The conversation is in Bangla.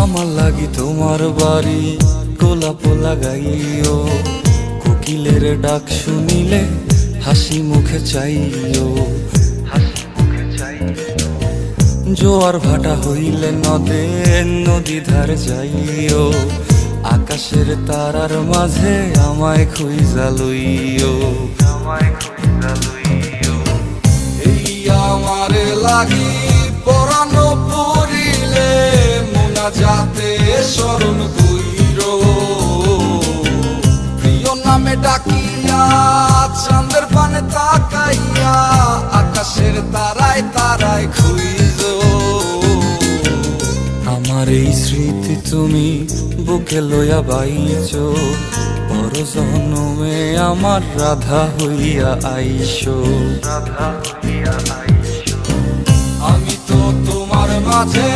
আমার লাগি তোমার বাড়ি গোলাপ লাগাইও, কোকিলের ডাক শুনিলে হাসি মুখে চাইও, জোয়ার ভাটা হইলে নদে নদী ধার যাইও, আকাশের তারার মাঝে আমায় খুঁজা লইও, এই আমারে লাগি পরানো পড়িলে মোনা যাতে স্মরণ কইরো, প্রিয় নামে ডাকিয়া চাঁদের পানে তাকাইয়া আকাশের তারায় তারায় খুঁজো। আমার এই স্মৃতি তুমি বুকে লইয়া বাইছো, পর জন্মে আমার রাধা হইয়া আইসো, আমি তো তোমার মাঝে